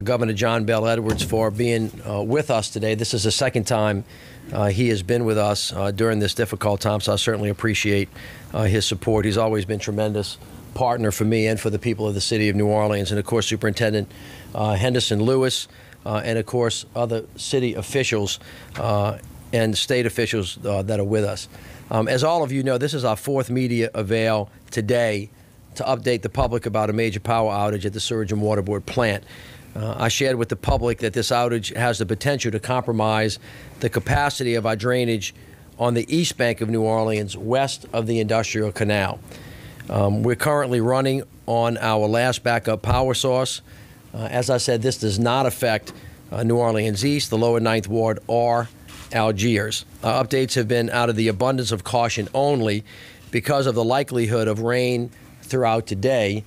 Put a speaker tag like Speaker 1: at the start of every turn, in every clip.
Speaker 1: Governor John Bel Edwards for being with us today. This is the second time he has been with us during this difficult time, so I certainly appreciate his support. He's always been a tremendous partner for me and for the people of the city of New Orleans, and of course Superintendent Henderson Lewis, and of course other city officials and state officials that are with us. As all of you know, this is our fourth media avail today to update the public about a major power outage at the Sewage and Water Board plant. I shared with the public that this outage has the potential to compromise the capacity of our drainage on the east bank of New Orleans, west of the Industrial Canal. We're currently running on our last backup power source. As I said, this does not affect New Orleans East, the lower Ninth Ward, or Algiers. Updates have been out of the abundance of caution only because of the likelihood of rain throughout today.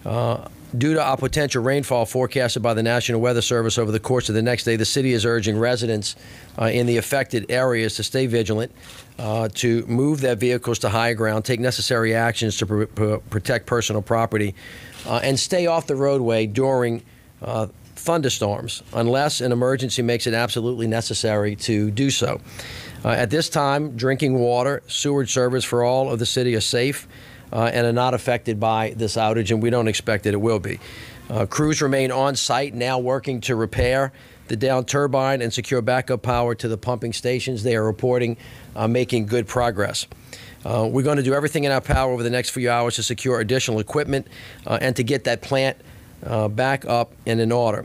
Speaker 1: Due to our potential rainfall forecasted by the National Weather Service over the course of the next day, the city is urging residents in the affected areas to stay vigilant, to move their vehicles to higher ground, take necessary actions to protect personal property, and stay off the roadway during thunderstorms, unless an emergency makes it absolutely necessary to do so. At this time, drinking water, sewage service for all of the city are safe and are not affected by this outage, and we don't expect that it will be. Crews remain on site now working to repair the downed turbine and secure backup power to the pumping stations. They are reporting making good progress. We're going to do everything in our power over the next few hours to secure additional equipment and to get that plant back up and in order.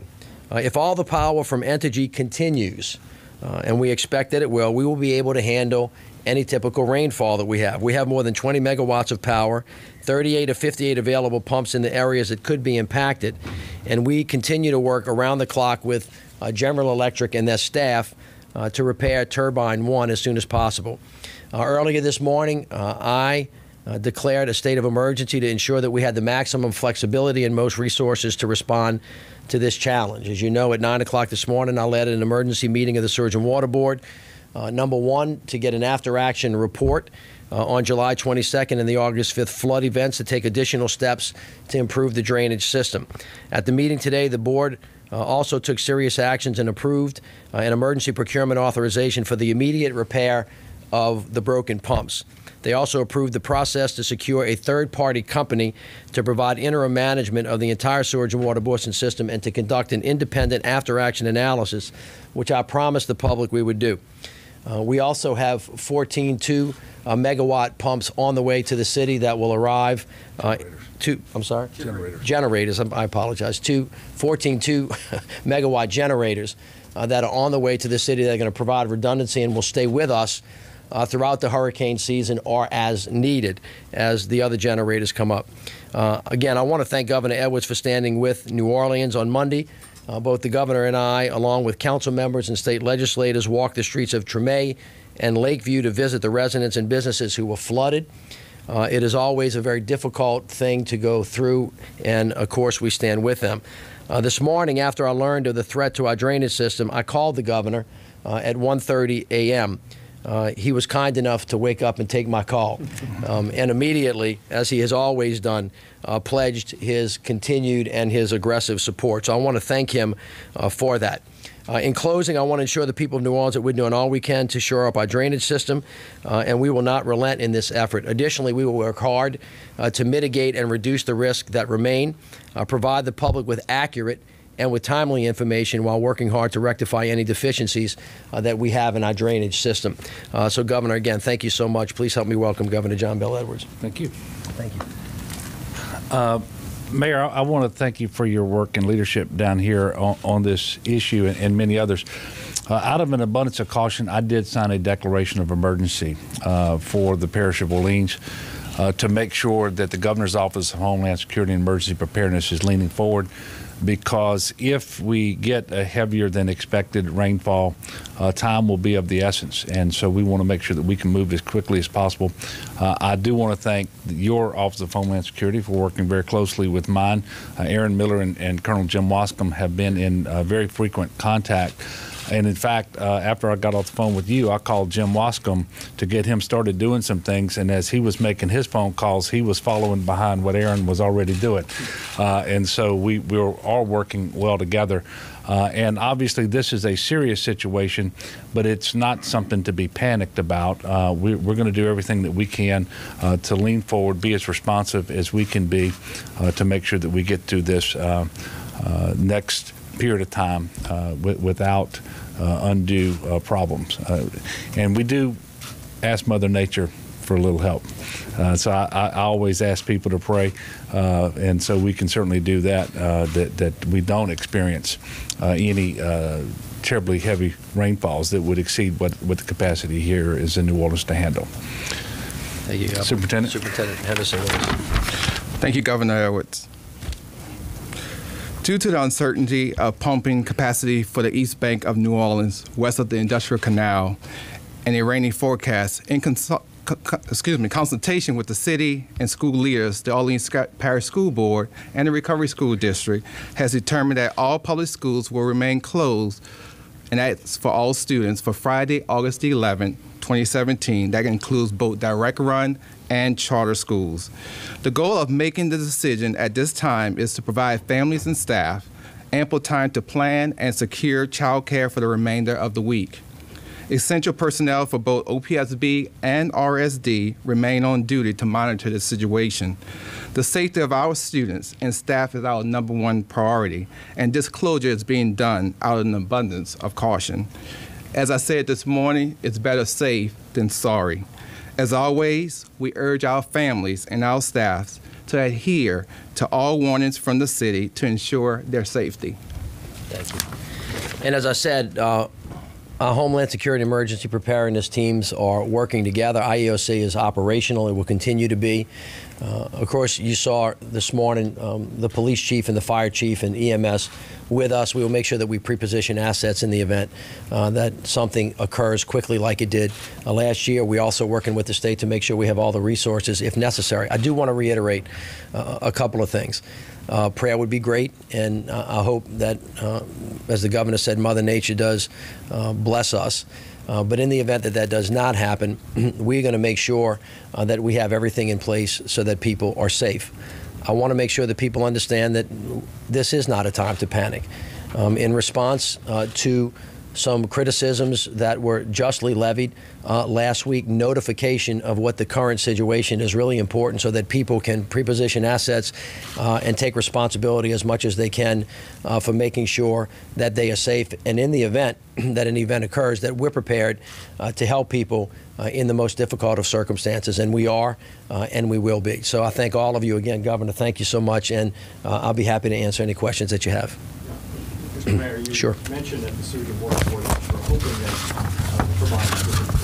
Speaker 1: If all the power from Entergy continues, and we expect that it will, we will be able to handle any typical rainfall that we have. We have more than 20 megawatts of power, 38 of 58 available pumps in the areas that could be impacted, and we continue to work around the clock with General Electric and their staff to repair Turbine 1 as soon as possible. Earlier this morning, I declared a state of emergency to ensure that we had the maximum flexibility and most resources to respond to this challenge. As you know, at 9 o'clock this morning, I led an emergency meeting of the Sewage and Water Board. Number one, to get an after-action report on July 22nd and the August 5th flood events to take additional steps to improve the drainage system. At the meeting today, the board also took serious actions and approved an emergency procurement authorization for the immediate repair of the broken pumps. They also approved the process to secure a third-party company to provide interim management of the entire sewage and water board system and to conduct an independent after-action analysis, which I promised the public we would do. We also have 14 2-megawatt pumps on the way to the city that will arrive. Generators. I apologize. 14 2-megawatt generators that are on the way to the city. They're going to provide redundancy and will stay with us throughout the hurricane season or as needed as the other generators come up. Again, I want to thank Governor Edwards for standing with New Orleans on Monday. Both the governor and I, along with council members and state legislators, walked the streets of Treme and Lakeview to visit the residents and businesses who were flooded. It is always a very difficult thing to go through, and of course we stand with them. This morning, after I learned of the threat to our drainage system, I called the governor at 1:30 a.m. He was kind enough to wake up and take my call, and immediately, as he has always done, pledged his continued and his aggressive support. So I want to thank him for that. In closing, I want to ensure the people of New Orleans that we're doing all we can to shore up our drainage system, and we will not relent in this effort. Additionally, we will work hard to mitigate and reduce the risk that remain, provide the public with accurate and with timely information while working hard to rectify any deficiencies that we have in our drainage system. So, Governor, again, thank you so much. Please help me welcome Governor John Bel Edwards.
Speaker 2: Thank you.
Speaker 1: Thank you.
Speaker 2: Mayor, I want to thank you for your work and leadership down here on this issue and many others. Out of an abundance of caution, I did sign a declaration of emergency for the parish of Orleans to make sure that the Governor's Office of Homeland Security and Emergency Preparedness is leaning forward, because if we get a heavier than expected rainfall, time will be of the essence, and so we want to make sure that we can move as quickly as possible. I do want to thank your Office of Homeland Security for working very closely with mine. Aaron Miller and Colonel Jim Wascom have been in very frequent contact And in fact, after I got off the phone with you, I called Jim Wascom to get him started doing some things. And as he was making his phone calls, he was following behind what Aaron was already doing. And so we were all working well together. And obviously, this is a serious situation, but it's not something to be panicked about. We're going to do everything that we can to lean forward, be as responsive as we can be to make sure that we get through this next period of time without undue problems. And we do ask Mother Nature for a little help. So I always ask people to pray, and so we can certainly do that, that we don't experience any terribly heavy rainfalls that would exceed what the capacity here is in New Orleans to handle.
Speaker 1: Thank you, Governor.
Speaker 2: Superintendent.
Speaker 1: Superintendent Henderson Willis.
Speaker 3: Thank you, Governor Edwards. Due to the uncertainty of pumping capacity for the East Bank of New Orleans, west of the Industrial Canal, and a rainy forecast, in consultation with the city and school leaders, the Orleans Parish School Board and the Recovery School District has determined that all public schools will remain closed, and that's for all students, for Friday, August 11, 2017. That includes both direct run and charter schools. The goal of making the decision at this time is to provide families and staff ample time to plan and secure child care for the remainder of the week. Essential personnel for both OPSB and RSD remain on duty to monitor the situation. The safety of our students and staff is our #1 priority, and this closure is being done out of an abundance of caution. As I said this morning, it's better safe than sorry. As always, we urge our families and our staffs to adhere to all warnings from the city to ensure their safety.
Speaker 1: Thank you. And as I said, our Homeland Security Emergency Preparedness teams are working together. IEOC is operational. It will continue to be. Of course, you saw this morning the police chief and the fire chief and EMS with us. We will make sure that we pre-position assets in the event that something occurs quickly like it did last year. We're also working with the state to make sure we have all the resources if necessary. I do want to reiterate a couple of things. Prayer would be great, and I hope that, as the governor said, Mother Nature does bless us. But in the event that that does not happen, we're going to make sure that we have everything in place so that people are safe. I want to make sure that people understand that this is not a time to panic. In response to some criticisms that were justly levied last week, notification of what the current situation is really important so that people can pre-position assets and take responsibility as much as they can for making sure that they are safe. And in the event that an event occurs, that we're prepared to help people in the most difficult of circumstances, and we are, and we will be. So I thank all of you again, Governor. Thank you so much, and I'll be happy to answer any questions that you have.
Speaker 4: Mr. Mayor, you
Speaker 1: Sure.
Speaker 4: mentioned at the Surgeon Board report that you're hoping that turbines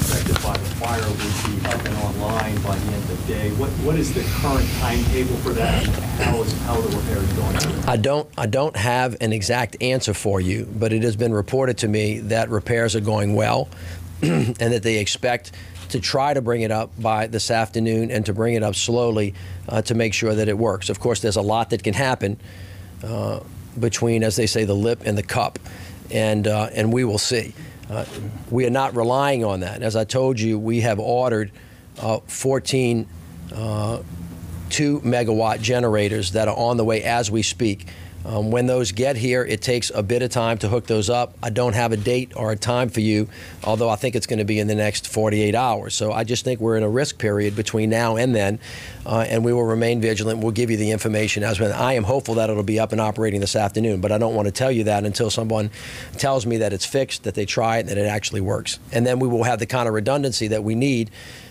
Speaker 4: affected by the fire would be up and online by the end of the day. What is the current timetable for that? How are the repairs going?
Speaker 1: I don't have an exact answer for you, but it has been reported to me that repairs are going well and that they expect to try to bring it up by this afternoon and to bring it up slowly to make sure that it works. Of course, there's a lot that can happen between, as they say, the lip and the cup, and we will see. We are not relying on that. As I told you, we have ordered 14 2-megawatt generators that are on the way as we speak. When those get here, it takes a bit of time to hook those up. I don't have a date or a time for you, although I think it's going to be in the next 48 hours. So I just think we're in a risk period between now and then, and we will remain vigilant. We'll give you the information as when. I am hopeful that it'll be up and operating this afternoon, but I don't want to tell you that until someone tells me that it's fixed, that they try it, and that it actually works. And then we will have the kind of redundancy that we need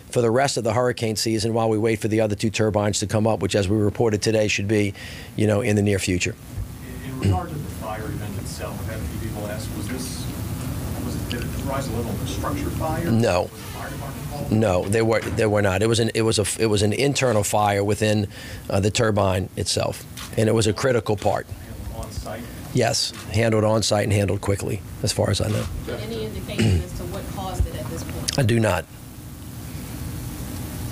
Speaker 1: for the rest of the hurricane season while we wait for the other 2 turbines to come up, which, as we reported today, should be, in the near future.
Speaker 4: In regard to the fire event itself, I've had a few people ask, did it rise a level of a structure fire?
Speaker 1: No.
Speaker 4: Was the fire department involved?
Speaker 1: No, they were not. It was an internal fire within the turbine itself, and it was a critical part.
Speaker 4: On site?
Speaker 1: Yes, handled on site and handled quickly, as far as I know.
Speaker 5: Any indication as to what caused it at this point?
Speaker 1: I do not.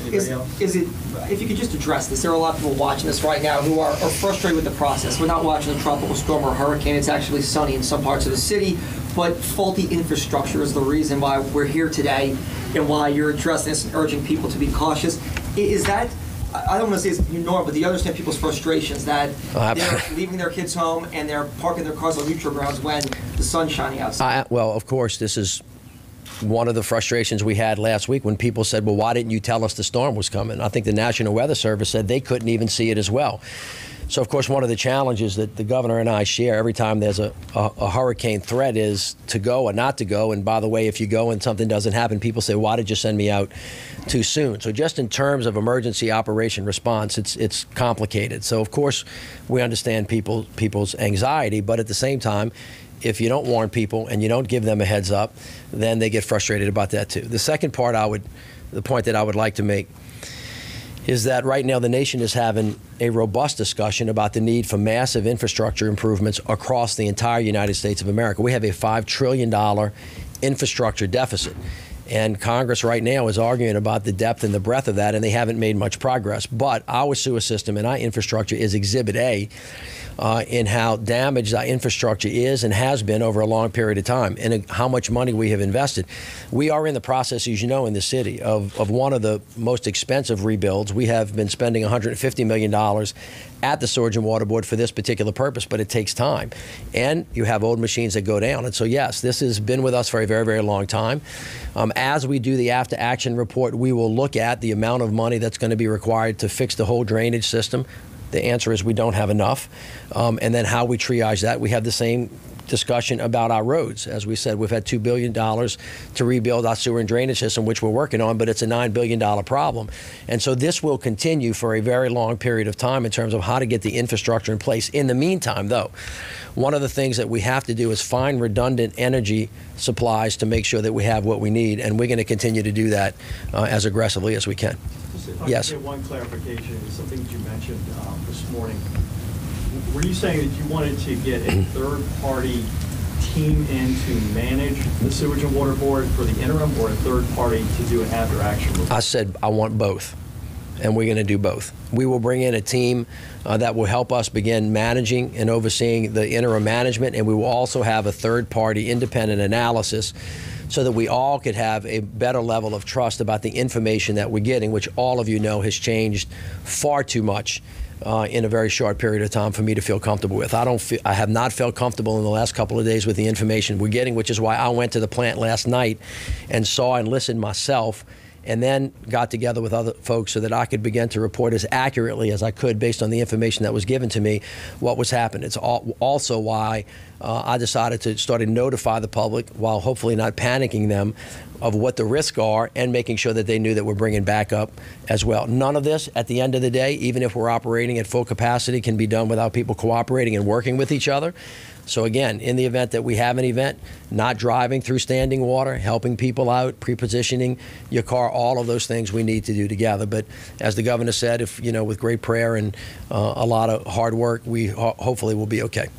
Speaker 4: Anybody else?
Speaker 5: Is it, if you could just address this, there are a lot of people watching this right now who are frustrated with the process. We're not watching a tropical storm or hurricane. It's actually sunny in some parts of the city, but faulty infrastructure is the reason why we're here today and why you're addressing this and urging people to be cautious. Is that, I don't want to say it's new norm, but do you understand people's frustrations that they're leaving their kids home and they're parking their cars on neutral grounds when the sun's shining outside?
Speaker 1: Well, of course, this is one of the frustrations we had last week when people said, well, why didn't you tell us the storm was coming? I think the National Weather Service said they couldn't even see it as well. So, of course, one of the challenges that the governor and I share every time there's a hurricane threat is to go or not to go. And by the way, if you go and something doesn't happen, people say, why did you send me out too soon? So just in terms of emergency operation response, it's complicated. So, of course, we understand people's anxiety, but at the same time, if you don't warn people and you don't give them a heads up, then they get frustrated about that too. The second part the point that I would like to make is that right now the nation is having a robust discussion about the need for massive infrastructure improvements across the entire United States of America. We have a $5 trillion infrastructure deficit. And Congress right now is arguing about the depth and the breadth of that, and they haven't made much progress. But our sewer system and our infrastructure is Exhibit A in how damaged our infrastructure is and has been over a long period of time, and how much money we have invested. We are in the process, as you know, in the city of one of the most expensive rebuilds. We have been spending $150 million at the Sewage and Water Board for this particular purpose, but it takes time. And you have old machines that go down. And so, yes, this has been with us for a very, very long time. As we do the after-action report, we will look at the amount of money that's going to be required to fix the whole drainage system. The answer is we don't have enough. And then how we triage that. We have the same discussion about our roads. As we said, we've had $2 billion to rebuild our sewer and drainage system, which we're working on, but it's a $9 billion problem. And so this will continue for a very long period of time in terms of how to get the infrastructure in place. In the meantime, though, one of the things that we have to do is find redundant energy supplies to make sure that we have what we need, and we're going to continue to do that as aggressively as we can. Yes.
Speaker 4: Get one clarification, something that you mentioned this morning. Were you saying that you wanted to get a third-party team in to manage the Sewage and Water Board for the interim, or a third party to do an after-action report?
Speaker 1: I said I want both, and we're going to do both. We will bring in a team that will help us begin managing and overseeing the interim management, and we will also have a third-party independent analysis so that we all could have a better level of trust about the information that we're getting, which all of you know has changed far too much in a very short period of time for me to feel comfortable with. I have not felt comfortable in the last couple of days with the information we're getting, which is why I went to the plant last night and saw and listened myself, and then got together with other folks so that I could begin to report as accurately as I could based on the information that was given to me what was happening. It's also why I decided to start to notify the public, while hopefully not panicking them, of what the risks are and making sure that they knew that we're bringing backup as well. None of this, at the end of the day, even if we're operating at full capacity, can be done without people cooperating and working with each other. So again, in the event that we have an event, not driving through standing water, helping people out, pre-positioning your car, all of those things we need to do together. But as the governor said, if with great prayer and a lot of hard work, we hopefully will be okay.